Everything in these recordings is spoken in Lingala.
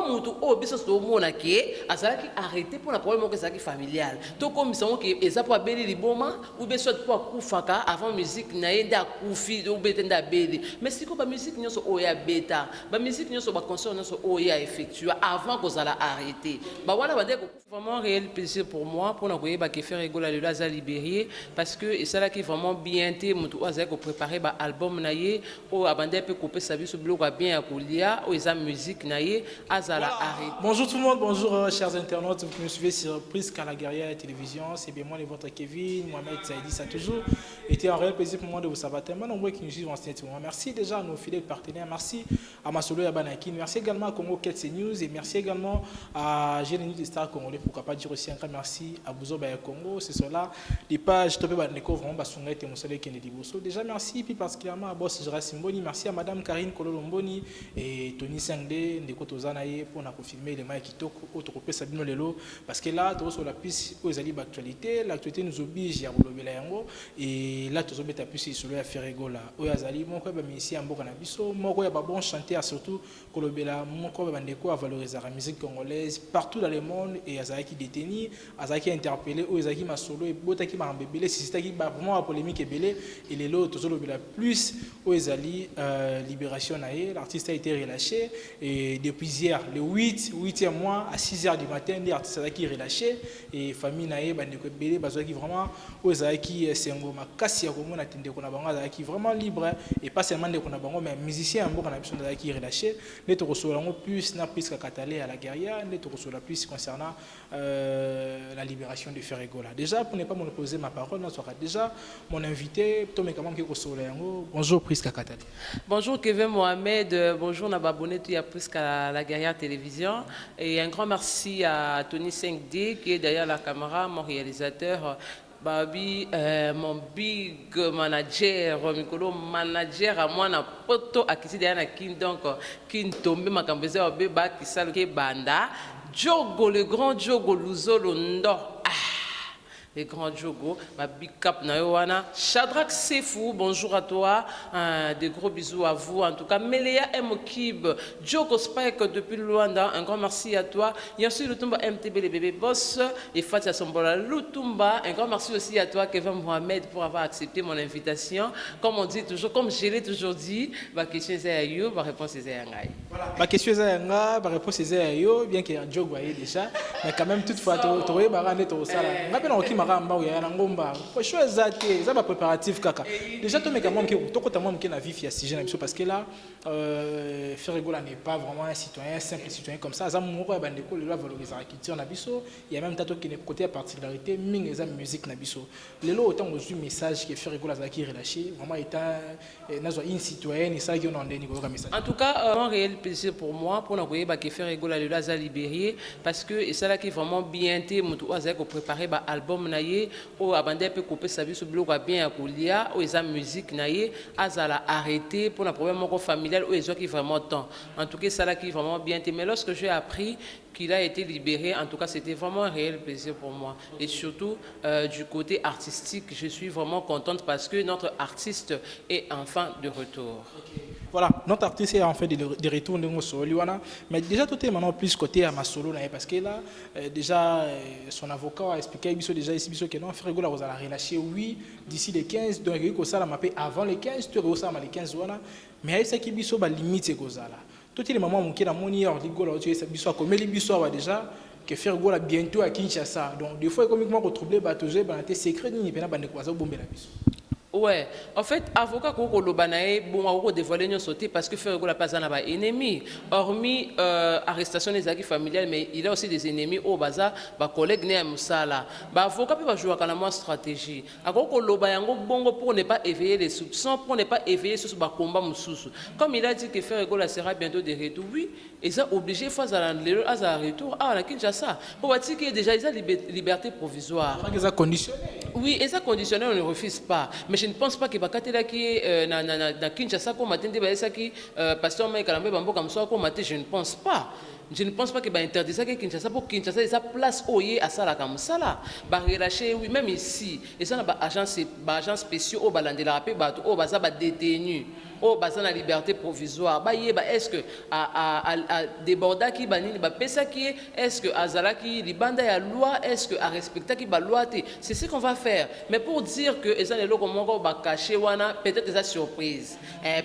mutu o biso to mona ke azalaki arrêté pour la problème que zaki familial to comme ça que eza pour abeli liboma ou bien soit pour akufaka avant musique na yenda akufi ou betenda beli mais siko ba musique nyonso o ya beta ba musique nyonso ba concert nyonso o ya effectué avant que ça la arrêté ba wala ba deko vraiment réel plaisir pour moi pour na koyeba ke faire rigola le laza libéré parce que et ça là qui vraiment bien té mutu azaki ko préparer ba album na ye o abandé peut couper sa vie sur bloc bien akolia o eza musique na ye azala arrêté. Bonjour tout le monde, bonjour chers internautes, vous me suivez sur Prisca la guerrière télévision, c'est bien moi, votre Kevin, Mohamed Saïdi, ça a toujours été un réel plaisir pour moi de vous savoir tellement nombreux qui nous suivent en ce moment. Merci déjà à nos fidèles partenaires, merci à Masolo et à Banakin, merci également à Congo Ketse News et merci également à Génie des Stars Congolais, pourquoi pas dire aussi un grand merci à Bouzo Baya Congo, c'est cela, les pages Topé Baneko, vraiment Basungay et Moussale Kennedy Bosso. Déjà merci, puis particulièrement à Boss Jira Simboni, merci à Madame Karine Kololomboni et Tony Sangde, Ndeko Tozanaye pour nous confirmer les mailles qui toquent autre que Sabino Lelo, parce que là, sur la piste aux alliés d'actualité, l'actualité nous oblige à rouler la yango, et là, tous les appuis sur le faire rigola. Au Azali, mon quoi, ici en Bocanabiso, mon quoi, bon chanter surtout, Kolobela, mon quoi, bandeko à valoriser la musique congolaise partout dans le monde, et Azaki détenu, Azaki interpellé, ou Azaki ma solo, et Botaki m'a embellé, si c'était qui vraiment la polémique est belé, et les lots, tous les plus, au Azali, libération naïe, l'artiste a été relâché, et depuis hier, le 8e mois, à 6h du matin, l'artiste a été relâché, et famille naïe, bandeko belé, bazaki vraiment, au Azaki, c'est un goma, Kassia, comme on a tendé qu'on a bango, Azaki vraiment libre, et pas seulement de qu'on a bango, mais musicien, on a besoin d'Azaki relâché, les toursolango plus, n'a plus qu'à Catalé à la guerrière, les toursola plus concernant la libération de Ferregola. Déjà, pour ne pas monopoliser ma parole, on sera déjà mon invité, Tomé Kamam Kikosolango. Bonjour, Prisca Catalé. Bonjour Kevin Mohamed, bonjour Nababonné, tu as Prisca la guerrière télévision. Et un grand merci à Tony 5D qui est derrière la caméra, mon réalisateur. Babi, mon big manager, Mikolo manager à moi na poto akisi derrière na kin donc kin tombe makambeze wa beba qui saluke banda Djogo le grand Djogo Luzolo ndo les grands Djogo, ma big cap Nayoana, Shadrach Sefou, bonjour à toi, des gros bisous à vous, en tout cas, Meléa Mokib, Djogo Spike depuis Luanda, un grand merci à toi, Yansu Lutumba MTB, les bébés boss, et Fatia Sombola Lutumba, un grand merci aussi à toi, Kevin Mohamed, pour avoir accepté mon invitation. Comme on dit toujours, comme je l'ai toujours dit, ma question est à you, ma réponse est à Yangai. Voilà, ma question est à Yanga, ma réponse est à you, bien qu'il y ait un Djogo déjà, mais quand même, toutefois, tu es barré, tu es au salaire. Ramba ou yana ngomba faut choisir ça va préparatif kaka déjà to meka mom ki to kota mom ki na vie ya sujet na biso parce que là Ferregola n'est pas vraiment un citoyen simple citoyen comme ça ça moko ya bandeko le valoriser la culture na biso il y a même tato qui n'est côté particularité ming eza musique na biso lelo autant reçu message que Ferregola za qui relâché vraiment étant nazo une citoyenne et ça qui on en ndeni ko message en tout cas un réel plaisir pour moi pour na koyeba que Ferregola le laza libéré parce que et ça là qui vraiment bien té mutu azako préparer ba album naye o abandé peut couper sa vie sur bloc bien akolia o eza musique naye azala arrêté pour un problème familial ou ils ont qui vraiment temps en tout cas ça là qui vraiment bien mais lorsque j'ai appris qu'il a été libéré, en tout cas c'était vraiment un réel plaisir pour moi et surtout du côté artistique je suis vraiment contente parce que notre artiste est enfin de retour. Okay. Voilà, notre artiste est en fait de retour mais déjà tout est maintenant plus côté à Masolo parce que là déjà son avocat a expliqué déjà ici que non Ferregola vous allez relâcher oui d'ici les 15 donc il ça la mapper avant les 15 tu ça les 15 mais il qui biso ba limite ko là tout les moments mon qui na moni or ligola tu sais biso comme les biso déjà que Ferregola bientôt à Kinshasa donc des fois comme moi troubler batoger ba té secret ni pena ba ne ko bomber la biso. Ouais, en fait, avocat Koko Lobanae, bon, on dévoilé nous sauter parce que Ferregola pas un ennemi. Hormis arrestation des acquis familiales, mais il a aussi des ennemis au bazar, bah collègue né à Moussala. Bah avocat peut pas jouer à la stratégie. À Koko Lobayango bongo pour ne pas éveiller les soupçons, pour ne pas éveiller ce combat Moussous. Comme il a dit que Ferregola sera bientôt de retour, oui, ils ont obligé face à un retour. Ah, la Kinshasa. Pour dire qu'il y a déjà liberté provisoire. Ils ont conditionné. Oui, et ça conditionné, on ne refuse pas. Mais je ne pense pas que Bakatela qui na Kinshasa comme matin de qui pasteur Mike Kalambe Bambo comme ça comme matin, je ne pense pas. Je ne pense pas que interdit ça que Kinshasa pour Kinshasa esa place oye à ça là comme ça là. Ba relâcher oui même ici et ça na ba agence spéciaux au balandela rapé ba au baza ba détenu. oh baza na liberté provisoire ba yeba est-ce que a débordaki banini ba pesaki est-ce que azalaki libanda ya loi est-ce que a respectaki ba loi te c'est ce qu'on va faire mais pour dire que eza lelo ko moko ba caché wana peut-être eza surprise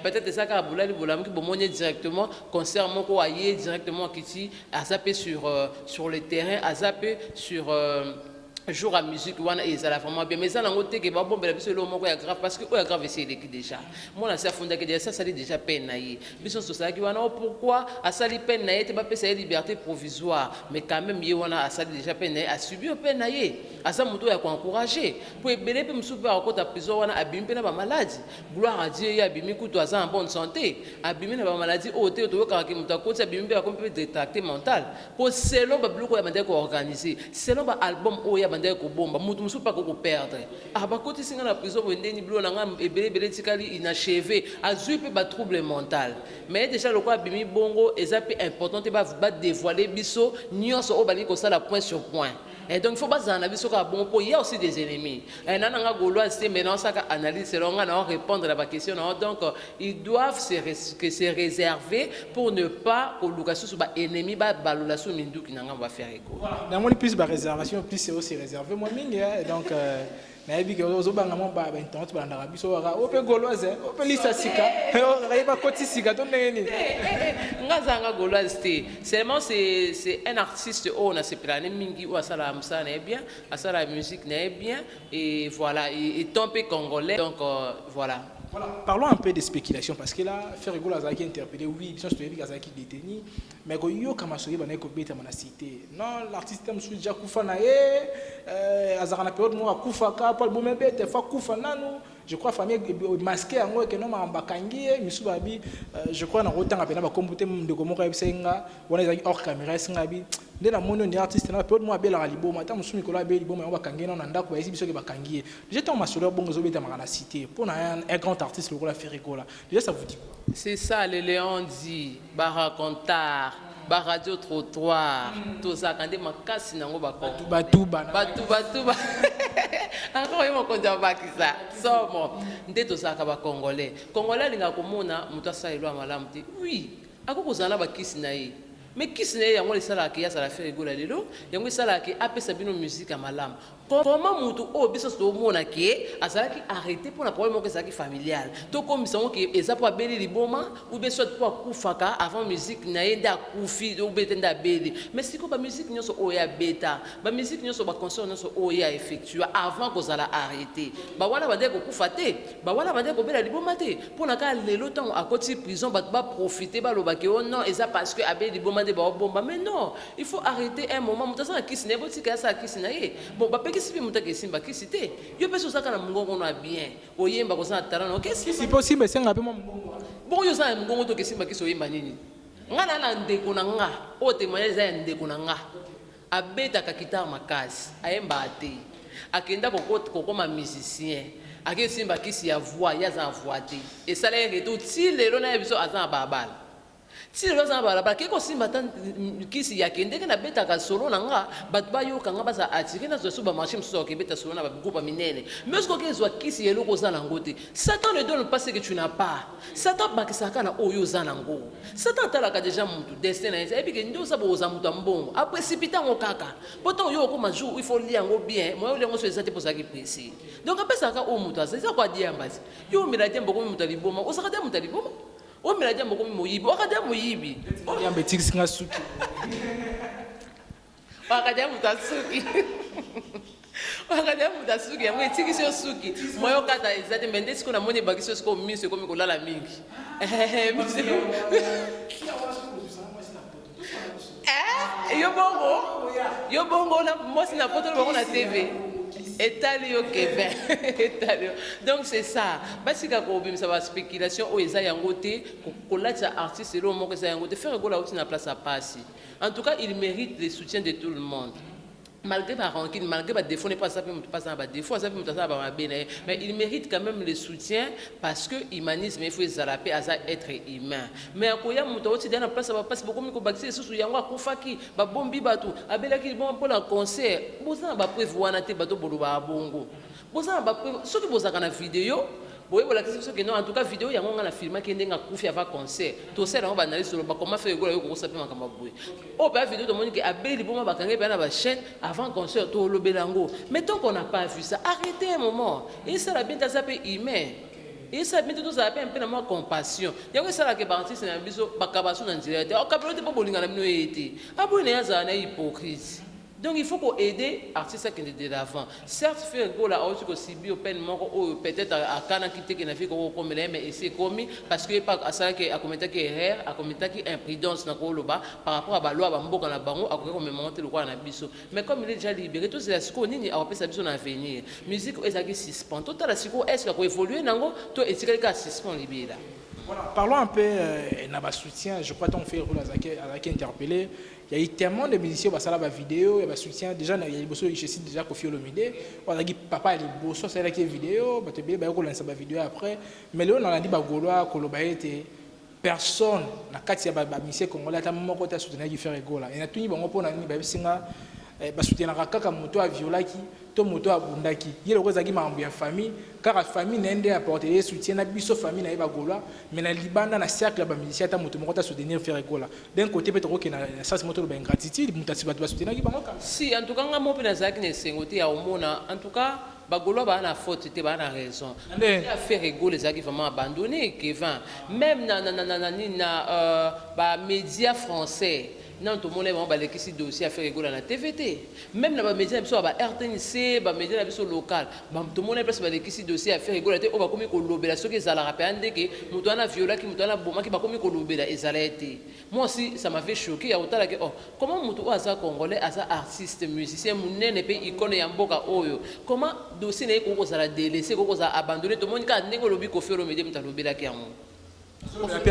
peut-être eza ka bulali bulamu ki bomone directement concert moko aye directement kiti azape sur le terrain azape sur jour à musique wana ezala vraiment bien mais ça nango te ke ba bombela biso le moko ya grave parce que o ya grave c'est l'équipe déjà moi na sa funda ke déjà ça sali déjà peine na ye biso so ça ki wana pourquoi a sali peine na ye te ba pesa liberté provisoire mais quand même ye wana a sali déjà peine na ye a subi peine na ye asa muto ya ko encourager pour ebele pe musupe a kota prison wana abimi pe na ba maladie gloire à Dieu ya abimi kuto asa en bonne santé abimi na ba maladie o te to ka ki muto kota abimi pe ko pe détracté mental pour selon ba biloko ya bande ko organiser selon ba album o ya bande ko bomba mutu musu pa ko perdre ba koti singa na prison wendeni bilo na nga ebele tikali inachevé azui pe ba trouble mental mais déjà le quoi bimi bongo ezapi important te ba dévoiler biso nyonso o bali ko sala point sur point. Et donc il faut pas en avis sur bon pour il y a aussi des ennemis et nana gaulois c'est maintenant ça analyse selon on répondre à la question donc ils doivent se réserver pour ne pas au location sur ennemi ba balola sur mindu qui n'anga va faire écho voilà dans mon plus ba réservation plus c'est aussi réservé moi mingi donc na yebi ke ozobanga mo ba internet ba ndaka biso waka ope gauloise ope lisa sika ba koti sika to ndenge ngazanga gauloise te seulement c'est un artiste on a se plané mingi ou asala msa na bien asala musique na bien et voilà et tombé congolais donc voilà. Voilà, parlons un peu de spéculation parce que là, Ferrigo Azaki interpellé, oui, bien sûr, Azaki détenu, mais quand il y a comme assuré, il y a combien de cité. Non, l'artiste a déjà Koufa naé, Azarana période moi Koufaka, Paul Boumébé, te fa Koufa nanu. Je crois famille masqué en gros que non ma bakangi, Misubabi, je crois dans autant appelé ba computer de comment senga, on est hors caméra sengabi. Dès la mono des artistes na période moi bela libo, mata musu Nicolas bela libo, mais on bakangi non anda ko biso ke bakangi. J'étais en masoleur bongo zobeta na cité pour un grand artiste le rôle Ferrigo là. Déjà ça vous dit quoi? C'est ça les Léon dit, baracontar. Ba radio trottoir tout ça quand des makasi nango ba batuba encore ils m'ont conduit ba kisa somo ndeto ça ka ba congolais linga komona muta sa elo malamu te oui akoko zala ba kisi na ye mais kisi na ye yango lisala ki ya sala Ferrigo la lelo yango lisala ki apesa bino musique malamu. Comment mutu o biso so mona ke azalaki arrêté pour la problème que ça qui familial to comme ça que eza pour beli liboma ou bien soit pour kufaka avant musique na yenda kufi ou betenda beli mais si ko ba musique nyonso o ya beta ba musique nyonso ba concert nyonso o ya effectuer avant que ça la arrêté ba wana bande ko kufa te ba wana bande ko bela liboma te pour na ka lelo temps à côté prison ba profiter ba lo ba ke oh non eza parce que abeli liboma de ba bomba mais non il faut arrêter un moment mutu ça qui ne boti ka ça qui na ye bon ba si muta ke simba ki cité yo peso saka na mungongo na bien oyemba ko sana tarano ke si possible senga pe mo mungongo bon yo sana mungongo to ke simba ki so yemba nini ngana na ndeko na nga o te moya za ndeko na nga abeta ka kitama makasi ayemba ate akenda ko koma musicien ake simba ki si ya voix ya za voix te et ça les tout ti lelo na biso azan babala si le gens ba la ko simba tan kisi ya kende na beta ka solo na nga bat ba yo kanga ba sa atire na zo ba marché mso ke beta solo na ba groupe minene mais ce que zo kisi yelo ko za na ngote Satan ne donne pas ce que tu n'as pas Satan ba kisaka na oyo za na ngo Satan tala ka déjà mutu destin na et puis que ndo sa bo za mutu mbongo a précipiter ngo kaka poto yo ko majou il faut lire ngo bien moi le ngo so ezate pour ça qui précis donc apesa ka o mutu ça quoi dire mbasi yo mila tembo ko mutu liboma o sa ka mutu liboma o mela jambo ko moyibi o kada moyibi o yambe tiksi nga suki o kada mutasuki o kada mutasuki yango tiksi yo suki moyo kata ezate mende siko na moni bakiso siko miso ko mikola la mingi yo bongo na mosi na poto bongo na TV Etalio Kevin. Donc c'est ça. Parce que quand on a spéculation, on a yangoté, qu'on a des artistes, on a yangoté, faire go là où tu n'as place à passer. En tout cas, il mérite le soutien de tout le monde. Malgré ma rancune, malgré ma défaut, n'est pas ça, pas ça, défaut, ça peut ça, mais il mérite quand même le soutien parce que l'humanisme, il faut s'adapter à être humain. Mais à quoi il y a mon temps, dans la place, ça va passer beaucoup mieux que Baxi, sous Yangwa, Koufaki, Bombi Batou, Abelaki, bon pour le concert, vous avez prévu un athée bateau pour le bongo. Vous avez prévu, ceux qui vous avez une vidéo, boye bola question que non en tout cas vidéo yango nga na filma ki ndenga kufi avant concert to sera on banali solo ba comment faire gola yo ko sape makamba boye o ba vidéo to moni que abeli boma bakange pe na ba chaîne avant concert to lobelango mais tant qu'on n'a pas vu ça arrêtez un moment et ça la bien ta sape humain et ça bien tout ça un peu de compassion yango ça la ke artiste na biso bakabaso na nzela te o kapelo te po bolinga na bino ete abo ne yaza na hypocrite. Donc il faut qu'on aide les artistes qui sont de l'avant. Certes, faire un goal à aussi que si bien peut-être à Cana qui était qui n'a fait comme mais c'est commis parce que pas à ça qui a commenté qui erreur, a commenté qui imprudence dans le bas par rapport à la loi bamboka na bango à quoi comme monter le quoi na biso. Mais comme il est déjà libéré, tout c'est ce qu'on dit à repasser biso dans l'avenir. Musique est qui suspend. Tout à la siko est-ce qu'il faut évoluer nango tout est quelqu'un suspend libéré là. Voilà, parlons un peu de soutien. Je crois qu'on fait rôle à qui interpellé. Il y a eu tellement de musiciens qui ont fait des vidéos, il y a soutien. Déjà, il y a des choses qui sont déjà Kofi Olomide. On a dit papa, il est beau, c'est là qui est vidéo. Il y a des vidéos après. Mais là, on a dit que personne n'a qu'à dire que les musiciens congolais ont soutenu qui fait rigoler. Et tout le monde a soutenu kaka moto a violaki to moto a bundaki yele ko zaki mambo ya famille car famille nende apporter soutien na biso famille na bagola mais na libanda na cercle ba musicien ta moto moko ta soutenir faire rigola d'un côté peut-être que na ça c'est moto ba ingratitude mutasi ba soutenir ki bango si en tout cas ngamo pe na zaki ne sengote ya omona en tout cas bagolo ba na faute te ba na raison a fait rigoler zaki vraiment abandonné Kevin même na ba médias français. Non, tout le monde a un dossier à faire rigoler la TVT. Même dans les médias, il y a RTNC, les médias locaux. Tout le monde a un dossier à faire rigoler. On va comme Kolobela, ceux qui sont rappelés que nous avons violé, qui nous avons bomba, qui va comme Kolobela, moi aussi, ça m'a fait choquer. Comment nous avons Congolais, as artiste, musicien, nous n'avons pas icône et mboka oyo. Comment dossier n'est pas délaissé, qu'on a abandonné. Tout le monde a un lobby qui fait le média, qui a lobby là qui a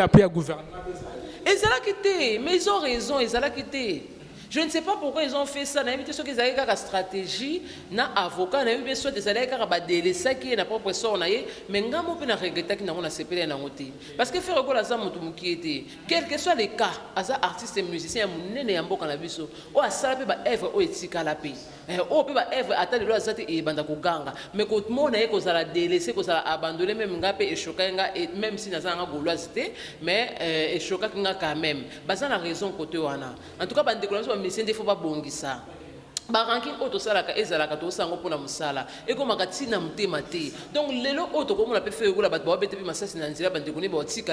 après, gouvernement. Ils ont quitté, mais ils ont raison, ils ont quitté. Je ne sais pas pourquoi ils ont fait ça. N'a évité ce qu'ils avaient une stratégie, na avocat, n'a évité soit des allaient car délaisser qui est na propre sort naie, mais ngamo pe na regretter qui n'a on a séparé na ngoté. Parce que faire quoi la ça mutu mukiete. Quel que soit les cas, as artiste et musicien munene ya mboka na biso, o asala pe ba œuvre o etika la pe. O pe ba œuvre atali lo azate e banda ko ganga. Mais ko mona e ko sala délaisser, ko sala abandonner même ngape e choka et même si na zanga goloisité, mais e choka nga quand même. Baza na raison côté wana. En tout cas ba déclaration mais il ne faut pas bongisa. Baranking auto salaka ezalaka to sango pona musala e ko makati na mutema te donc lelo auto ko mona pe fe ko la bat ba bete pe masasi na nzira bande ko ne ba tika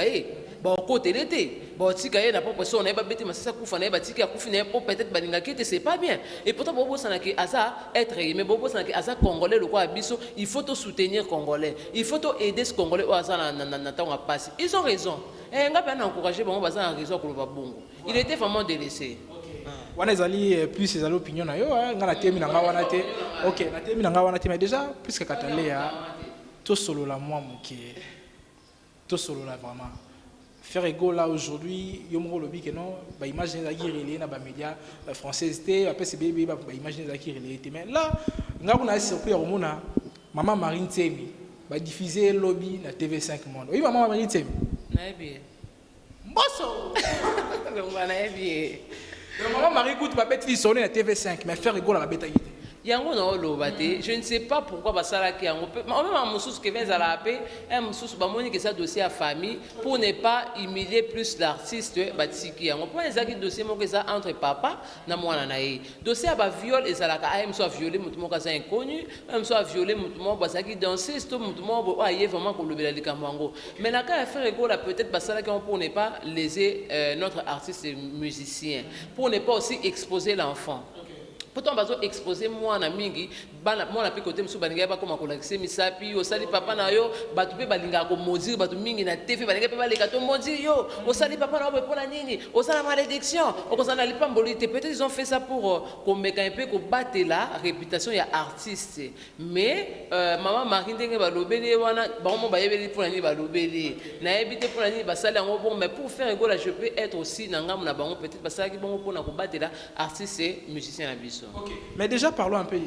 ba ko telete ba tika na propre son na ba bete masasa kufa na ba tika kufi na po peut-être balinga kete c'est pas bien et pourtant bobo sana ki asa être aimé bobo sana ki asa congolais le ko abiso il faut te soutenir congolais il faut te aider ce congolais o asa na tanga passe ils ont raison et nga pas encourager bon baza en raison ko ba bongo il était vraiment délaissé. Wana ezali plus ezali opinion na yo nga na temi na nga wana te OK na temi na nga wana te mais déjà plus que katalea to solo la moi moké to solo la vraiment faire ego là aujourd'hui yo mo lobi que non ba imaginer la guerre na ba médias français te après c'est bébé ba imaginer la guerre mais là nga kuna surpris ya komona maman Marine Temi ba diffuser lobby na TV5 Monde oui maman Marine Temi na bien bosso na bien. Maman Marie Gout va mettre sonner à TV5, mais faire rigolo à la bête. Yango na olobate, je ne sais pas pourquoi basala ki yango. Même un moussous qui vient à la paix, un moussous bamoni que ça dossier à famille pour ne pas humilier plus l'artiste batiki yango. Pour les dossier mo que ça entre papa na mwana na ye. Dossier ba viol ezalaka aime soit violé mutu mo kaza inconnu, même soit violé mutu mo basaki danser, sto mutu mo aye vraiment ko lobela likambango. Mais la ka faire rigolo peut-être basala ki pour ne pas léser notre artiste et musicien, pour ne pas aussi exposer l'enfant. Pourtant bazo exposer moi na mingi bana moi na pe côté musu baninga ba koma kolakise misapi osali papa na yo batu pe balinga ko mozir batu mingi na TV baninga pe baleka to mozir yo osali papa na yo pona nini osala malédiction okosana lipambolité peut-être ils ont fait ça pour komeka un peu ko battre la réputation ya artiste mais maman Marine ndenge ba lobeli wana ba mo ba yebeli pona nini ba lobeli na ebité pona nini ba sala ngo bon mais pour faire ego là je peux être aussi na ngamu na bango peut-être ba sala ki bon pona ko battre la artiste et musicien na biso. Okay. Mais déjà parlons un peu de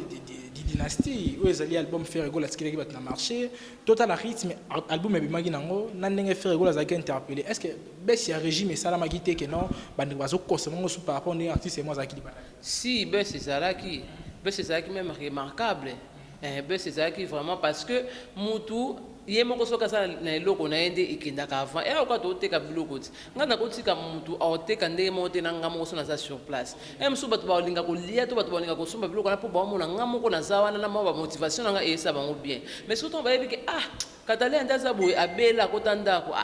dynastie où les albums faire ego la skile qui va na marché total rythme album et bimagi nango nandenge faire ego la zaki interpellé est-ce que baisse régime et ça la magité que non bande bazo consommer sous par rapport aux artistes et moi zaki di bana si baisse ça qui même remarquable baisse ça qui vraiment parce que mutu ye moko soka sala na eloko na yende ikendaka avant e oka toteka biloko ti nga na kotika mutu aoteka ndenge moko te na nga moko so naza sur place mosusu bato baolinga kolia to bato baolinga kosomba biloko wana mpo baomona nga moko naza wana na mwa bamotivation na nga eyesa bango bien mais surtout bayebi ke katalia nde aza boye abela akota ndako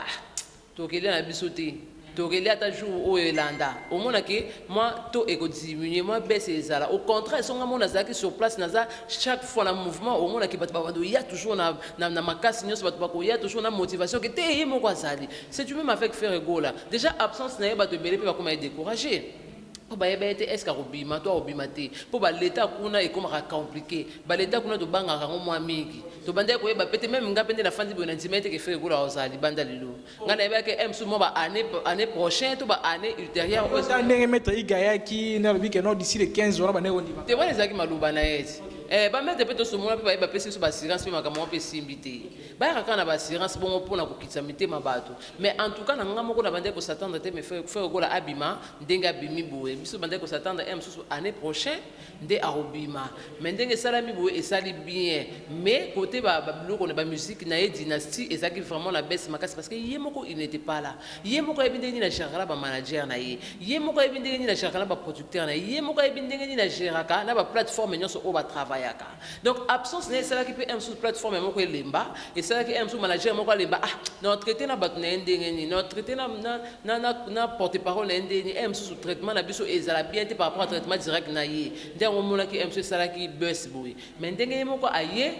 tokelia na biso te tokelia ata jour oyo elanda omona ke moi to ekodiminue moi baisse ezala au contraire songa mona nazalaki sur place naza chaque fois na mouvement omona ke bato babando ya toujours na makasi nyonso bato bakoya toujours na motivation ke te ye moko azali c'est du même avec faire egola déjà absence na ye bato ebele mpe bakoma edécouragé po bayeba ete eske akobima to akobima te po baleta kuna ekomaka compliqué baleta kuna tobangaka yango mwa mingi tobandaki koyeba pete meme nga mpe nde nafandi boye na ndima ete ke frère egola ozala libanda lelo nga nayebaki mosusu mwa baannée prochaine to baannée ultérieure ndenge maître igayaki nde alobi ke non d'ici le 15 wana bandenge kondima te wana ezalaki maloba na ye ti bamete mpe tosomona mpe bayeba pesi biso baassurance mpe makambo mpe esimbi te bayaka kaka na baassurance bongo mpona kokitisa mitema bato mais en tout cas na nga moko na bandeki kosatendre te mais frère egola abima ndenge abimi boye biso bandeki kosatendre mosusu année prochaine nde akobima mais ndenge esalami boye esali bien mais côté babiloko na bamusike na ye dynastie ezalaki vraiment na baisse makasi parce que ye moko il n'était pas là ye moko ayebi ndenge nini agéraka na bamanager na ye ye moko ayebi ndenge nini agéraka na baproducteur na ye ye moko ayebi ndenge nini agéraka na baplateforme nyonso oyo batravaillaka donc absence na ye esalaki mpe mosusu plateforme moko elemba esalaki mosusu manager moko alemba na traité na bato na ye ndenge nini na traité na porte parole na ye ndenge nini mosusu traitement na biso ezala bien te par rapport à traitement direct na ye ndenge omonaki mosusu esalaki bus boye mais ndenge ye moko aye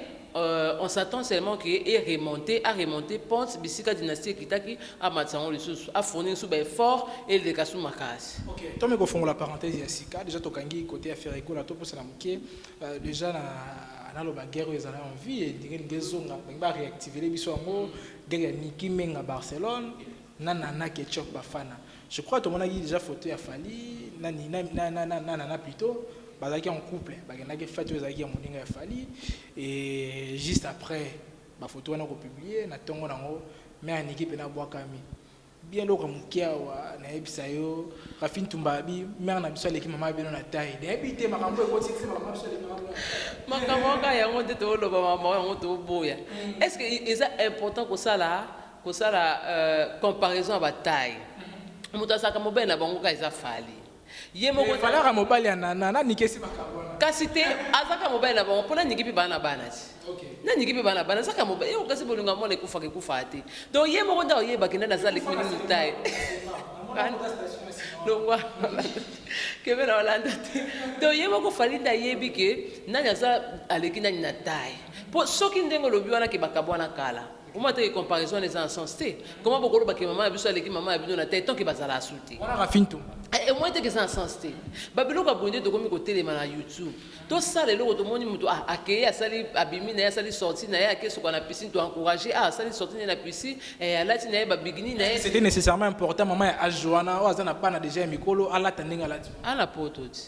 on s'attend seulement qu'il ait remonté ponte bisika dynastie kitaki à matsango les sous à fournir sous effort et les kasu makasi. OK, toi me confond la parenthèse yasika déjà tokangi côté affaire école to pour ça muké déjà na lo baguerre ils avaient envie et dire ngezonga ba réactiver les biso ngo guerre niki menga Barcelone nana ketchup bafana. Je crois tout le monde a déjà photo ya Fali nana plutôt bazaki en couple bakendaki fête ezalaki ya moninga ya Fali et juste après ba photo wana ko publier na tongo nango mais aniki pe na bwakami bien loko mukia wa na ebisa yo Rafin Tumbabi mère na biso leki mama bino na taille de ebité makambo ekoti ti makambo biso leki makambo ka yango te to loba mama yango to boya est-ce que c'est important ko sala comparaison ba taille mutu asaka mobile na bango ka eza Fali ye moko falaka mobile na nikesi bakabona kasi te azaka mobile na bango mpona niki mpe bana bana ti na niki mpe bana bana azaka mobile yo kasi bolinga mwana ekufaka ekufa te donc ye moko nde oyebaki nde naza leki mingi mutaye longwa kebe na olanda te donc ye moko Fali nde ayebi ke nani aza aleki nani na taille mpo soki ndenge olobi wana ke bakabwana kala comment te comparaison les en sens te comment beaucoup ba ke maman biso aleki maman abino na tête tant que bazala asuti wana Rafin Tum et moi te que ça en sens te babilo ka bonde to komi ko telema na YouTube to sala lelo to moni mutu akeye asali abimi na asali sorti na ya ke so na piscine to encourager asali sorti na piscine et alati na ba bigini na c'était nécessairement important maman ya ajoana o azana pana déjà mikolo ala tandinga lati ala poto ti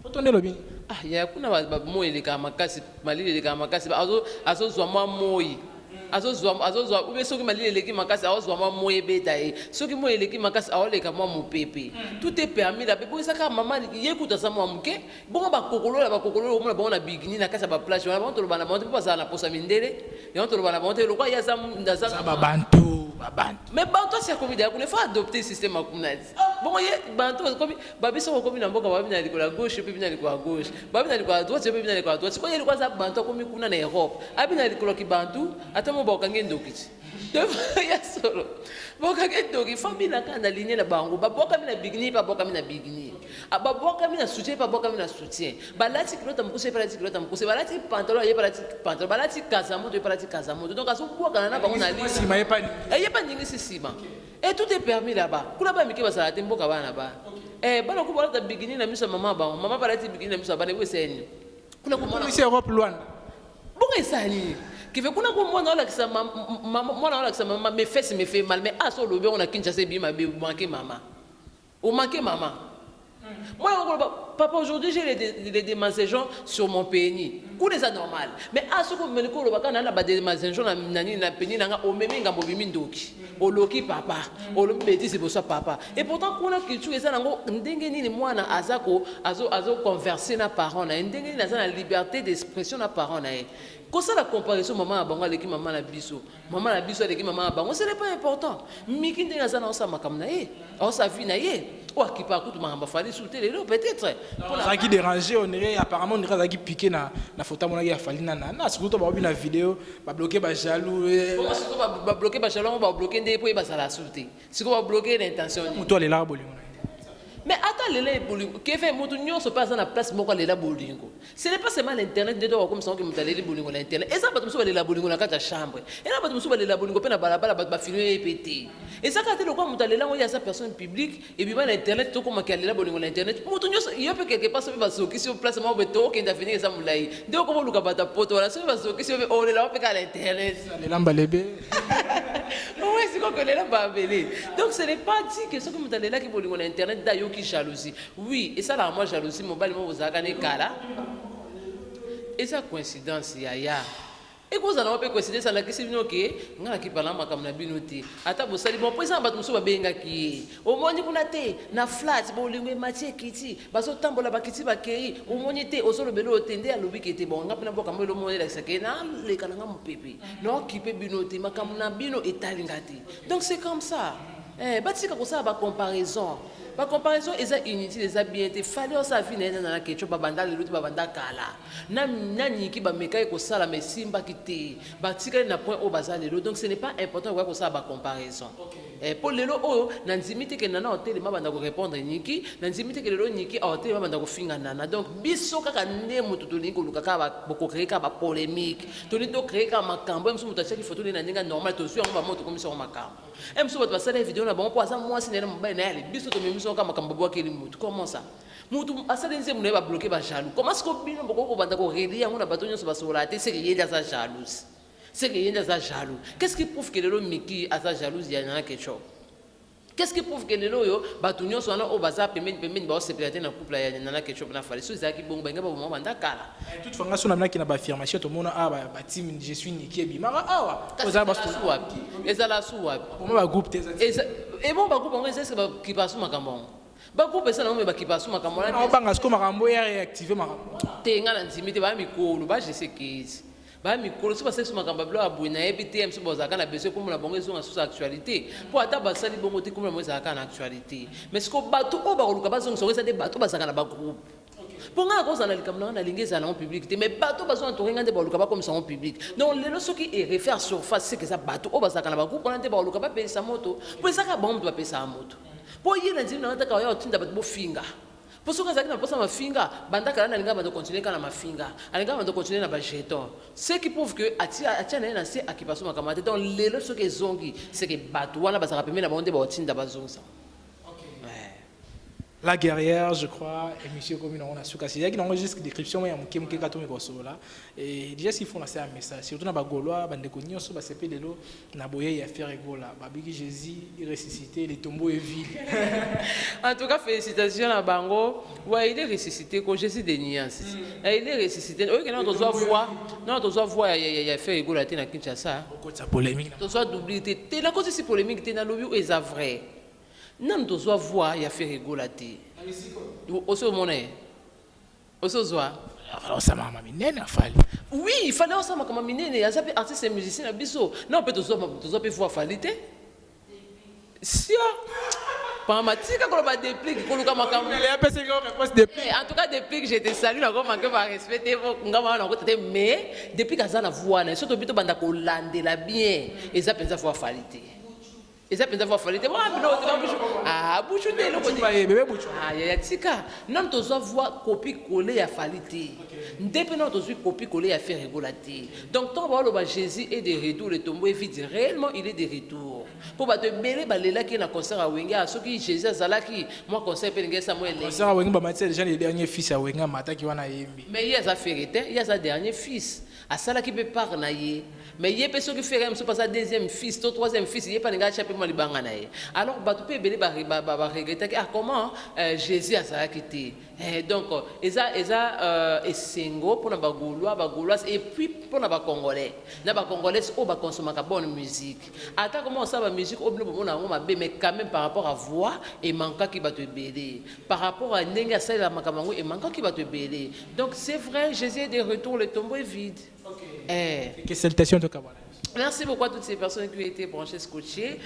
poto ndelo bini ya kuna ba moyi le ka makasi malile le ka makasi azo zwa mwa moyi azozwa ube soki malili eleki makasi azozwa mwa moyi ebeta ye soki moyi eleki makasi aoleka mwa mopepe tout est permis la bebo esaka mama ye kuta sa mwa moke bongo bakokolola omona bango na bikini na kati ya baplage wana bango toloba na bango te mpo bazala na posa mindele yango toloba na bango te lokwa ye aza babantu mais bantu asi akomi daya kuna fa adopter système akunadi bongo ye bantu akomi babiso kokomi na mboka babi na likolo ya gauche mpe bina likolo ya gauche babi na likolo ya droite mpe bina likolo ya droite sikoyo ye likolo aza bantu akomi kuna na Europe abi na likolo ki bantu ata mo bakange ndoki ti ya solo bakange ndoki famille na kana ligne na bango babokami na bikini babokami na bikini babokami na soutien babokami na soutien balati kilota mukuse balati kilota mukuse balati pantalon ye balati pantalon balati kazamoto ye balati kazamoto donc aso bwaka na bango na ligne sima ye pas ningi sisima et tout est permis là-bas kuna ba miki basala te mboka bana ba bana ko balata bikini na miso mama balati bikini na miso bana weseni kuna ko mona ici Europe Luanda bongo esani qui fait kuna ko mona la kisa mona la kisa mama me fait mal mais aso lobe on a Kinshasa bi ma be manquer mama o manquer mama Moi, papa, aujourd'hui, j'ai les démangeaisons sur mon pénis. Où les anormal. Mais à ce que je me dis, quand on a des démangeaisons, na pénis, on met un bobimi ndoki. On loki papa. On le met c'est pour ça papa. Et pourtant, quand on a culture, ça n'a pas d'engagement moi na azako, azo converser na parents na ndengeni na la liberté d'expression na parents na. Quand ça la comparaison maman a bango avec maman na biso, maman na biso avec maman a bango, ce n'est pas important. Miki ndenga za na osa makam na ye, osa vie na ye. Ou qui par contre m'a fallu sous télé peut-être. Ça qui dérangeait, on dirait apparemment on dirait ça qui piqué na photo mon gars fallu na surtout ba na vidéo, ba bloquer ba jaloux. Comment surtout ba bloquer ba jaloux, ba bloquer des pour ba ça la sauter. Si on va bloquer l'intention. Toi les là bolingo. Mais attends, les bolingo. Qu'est-ce que nous se passe dans la place pour les bolingo? Ce n'est pas seulement l'internet de toi comme ça que nous allons les bolingo l'internet. Et ça, tu me les bolingo dans la chambre. Et là, tu me les bolingo dans la balabala, tu filmer et péter. Et ça, quand tu le vois, tu allez là où il y a sa personne publique et puis l'internet, tu comme qu'elle est là bolingo l'internet. Il y a quelque part ça va se sur place moi beto qui t'a fini ça moulay. Donc comment le cabata poto là ça va se qui on est là on peut qu'à l'internet. Les lampes balébé. Oui, c'est quoi que les lampes balébé. Donc ce n'est pas dit que ce que vous allez là qui bolingo l'internet d'ailleurs qui jalousie. Oui, et ça là moi jalousie mon bal moi vous a gagné kala. Et ça coïncidence ya. Et quand ça n'a pas coïncidé ça la question que ngala ki parla makam na binoté. Ata bo sali bon président bat muso ba benga ki. Au moni kuna te na flat bo lingwe matie kiti. Baso tambola ba kiti ba kei. Au moni te o solo belo tende a lobi ki te bon ngapena boka mo lo moni la sake na le kana ngam pepe. No ki pe binoté makam na bino etalingati. Donc c'est comme ça. Batika ko ça ba comparaison. La comparaison est inutile, est bien. Il fallait que ça vienne dans la question. Babanda le l'autre babanda kala. Na niki ba meka ko sala mais simba kité. Batika na point au bazar le l'autre. Donc ce n'est pas important que ça ba comparaison. Pour le l'autre, nanzimite que nana hôtel ma banda ko répondre niki. Nanzimite que le l'autre niki hôtel ma banda ko finga nana. Donc biso kaka ndemo tutuli ko luka ba boko créer ka ba polémique. Toni to créer ka makambo. Même si mutacha ki photo na ninga normal to sur ba moto comme sur makambo. Même si votre passer vidéo na bon pour ça moi c'est na na biso to comment ça? Mutu asalenze mune ba bloquer ba jaloux. Comment est-ce que bino boko banda ko relia ngona batonyo so basolate c'est qu'il y a sa jalouse. C'est qu'il y a sa jaloux. Qu'est-ce qui prouve que le miki a sa jalouse il y a quelque chose? Qu'est-ce qui prouve que le loyo batonyo so na o baza pemeni ba séparité na couple ya na quelque chose na fali. So zaki bongo benga ba mo banda kala. Toute fangation na ki na ba affirmation to mona ba team je suis niki bi mara awa. Oza ba su wapi? Ezala su wapi? Comment ba groupe tes? Et bon ba groupe on est-ce que qui passe makambo? Ba groupe ça na me ba ki passe makambo na. On banga sko makambo ya réactiver makambo. Tenga na nzimite ba mikolo ba je sais que ba mikolo so ba sexe makambo blo abuina EPTM so bozaka na besoin comme la bongo zo na sous actualité pour ata ba sali bongo te comme moi zaka na actualité mais ce ko bato o ba koluka ba zo so ça des bato ba zaka na ba groupe pour nga ko zana likamna na lingeza na en public te mais bato ba zo na torenga de ba koluka ba comme ça en public donc les ce qui est réfère surface c'est que ça bato o ba zaka na ba groupe on a te ba koluka ba pesa moto pour ça ka bombe ba pesa moto pour yena nzina na ta ka ya otinda ba bo finga. Pour ce que ça passe à ma finga, banda kala na linga ba de continuer kana ma finga, alinga ba de continuer na ba jeton. Ce qui prouve que atia na c'est akipaso makamate donc lelo ce que zongi c'est que batu wana ba saka pemena ba onde ba otinda ba zonza. La guerrière, je crois, et monsieur Commune, on a su casser. Il y a qui enregistre des descriptions, il y a un qui est kato là. Et déjà, s'ils font là, c'est un message. Surtout dans Bagolois, Bandekoni, on se passe peu de l'eau, Naboye, il y a fait rigola. Babiki Jésus, il ressuscité, les tombeaux est vide. En tout cas, félicitations à Bango. Ouais, il est ressuscité, quand Jésus des nuances. Il est ressuscité. Oui, non, tu dois voir, il y a fait rigola, tu n'as qu'une chasse. Pourquoi ça polémique? Tu dois doubler, tu es la cause de polémique, tu es dans le lieu, c'est vrai. Non, tu dois voir, il y a fait rigoler. Aussi au monnaie. Aussi au soir. Oui, il fallait aussi ma minene. Il y a des artistes et musiciens à Bissau. Non, on peut te voir falité. Si, en tout cas, depuis que j'étais salué, respecté, mais depuis que ça voix, surtout que tu as la bien, et ça peut avoir falité. Et ça peut avoir fallu. Ah, bouchou de l'eau. Ah, il y a tika. Non, tu dois voir copie collée à falité. Depuis non, tu dois copie collée à faire rigoler. Donc, tant que Jésus est de retour, le tombeau est vide. Réellement, il est de retour. Pour te mêler, là qui est un concert à Wenga, ceux qui Jésus a Zalaki, moi concert Pengue Samuel. Concert à Wenga, c'est déjà les derniers fils à Wenga, Mata qui va na yembi. Mais il y a sa vérité, il y a sa dernier fils. À Sala qui peut parler. Mais il y a personne qui fait même ce pas sa deuxième fils, ton troisième fils, il y a pas de gars qui comme libanga na ye. Alors bato pe belé ba regretter que comment Jésus a ça été. Donc eza esengo pour na ba Gaulois et puis pour na ba Congolais. Na ba Congolais o ba consommer ka bonne musique. Ata comment ça ba musique au bleu bon na ngoma be mais quand même par rapport à voix et manka qui bato belé. Par rapport à nenga ça la makamango et manka qui bato belé. Donc c'est vrai, Jésus est de retour, le tombeau est vide. Que salutations de Kabbalah. Merci beaucoup à toutes ces personnes qui ont été branchées, scotchées.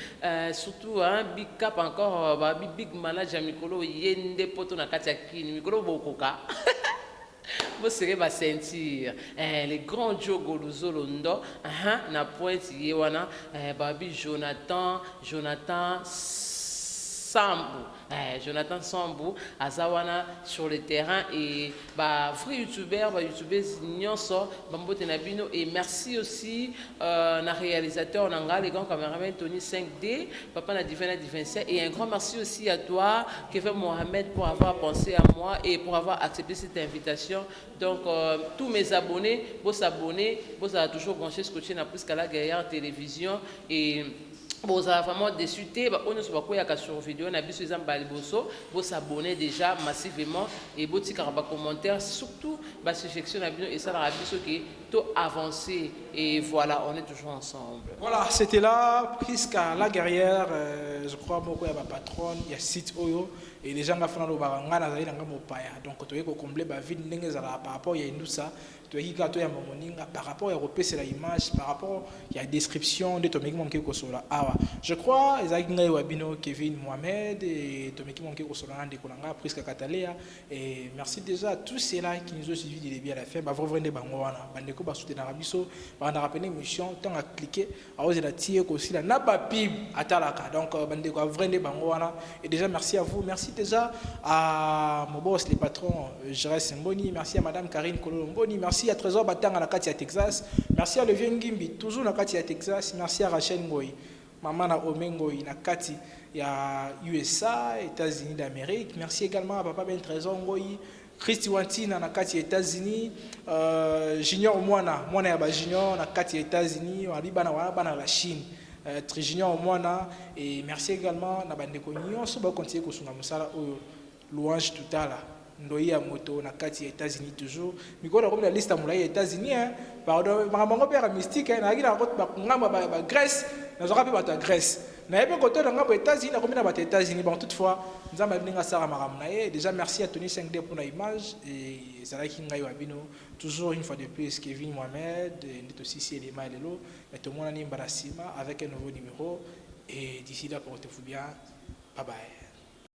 Surtout, un big cap encore, big manager Mikolo, Yende Poto Nakatiaki, Mikolo Bokoka. Vous serez va sentir les grands Joe Goluzo Londo, na pointe Yewana, Babi Jonathan Sambou. Jonathan Sambou, Azawana sur le terrain et vrai youtubeur, youtubeuse Nyonso, Bambo Tenabino et merci aussi na réalisateur Nanga, les grands caméramans Tony 5D, Papa na Divina Divincia et un grand merci aussi à toi, Kevin Mohamed, pour avoir pensé à moi et pour avoir accepté cette invitation. Donc tous mes abonnés, vos abonnés, vous avez toujours branché scotché na plus qu'à la guerrière télévision et vous avez vraiment déçu, on se voit sur vidéo, on a vu ces ambaliboso, vous s'abonnez déjà massivement et vous tirez un commentaire, surtout sur section et ça la vie qui tout avancé et voilà, on est toujours ensemble. Voilà, c'était là, Prisca la guerrière, je crois beaucoup il y a ma patronne, il y a site Oyo et les gens qui font le baranga na zali ngamo paya. Donc tu es combler ba vie ndenge zala par rapport il y a nous ça, tu es gato ya moninga par rapport à repérer la image, par rapport il y a description de ton mec mon ko sola. Je crois ezaki ngai wabino Kevin Mohamed et Tomeki Monke Kosolana de Kolanga Prisca Katalea et merci déjà à tous ceux-là qui nous ont suivis du début à la fin. Ba vraiment de bango wana bandeko ba soutenir biso ba na rappeler émission tant à cliquer à oser la tirer aussi la na ba pib atalaka. Donc bandeko vraiment de bango wana et déjà merci à vous, merci déjà à mon boss les patrons Jérès Mboni, merci à madame Karine Kololo Mboni, merci à Trésor Batanga na Katia Texas, merci à Levier Ngimbi toujours na Katia Texas, merci à Rachel Ngoy. Maman na Omengo ina kati ya USA, États-Unis d'Amérique. Merci également à Papa Ben Trésor Ngoyi, Christy Wantina na kati États-Unis, Junior Mwana ya ba Junior na kati États-Unis, Aliba na wana la Chine. Junior Mwana et merci également na bandeko nyonso ba continuer ko sunga musala oyo louange tutala. Ndoyi ya moto na kati ya États-Unis toujours. Mikolo comme la liste à moulay États-Unis pardon, mamango père mystique na ngina ko ba ngamba ba Grèce. Nous avons rappelé la Grèce. Nous avons côté aux États-Unis, nous avons les États-Unis. Bon, toutefois, nous avons déjà merci à Tony 5D pour l'image. Et c'est là qu'il y a toujours une fois de plus Kevin Mohamed, et aussi Céléma et Lelo. Et tout le monde a avec un nouveau numéro. Et d'ici là, portez-vous bien. Bye bye.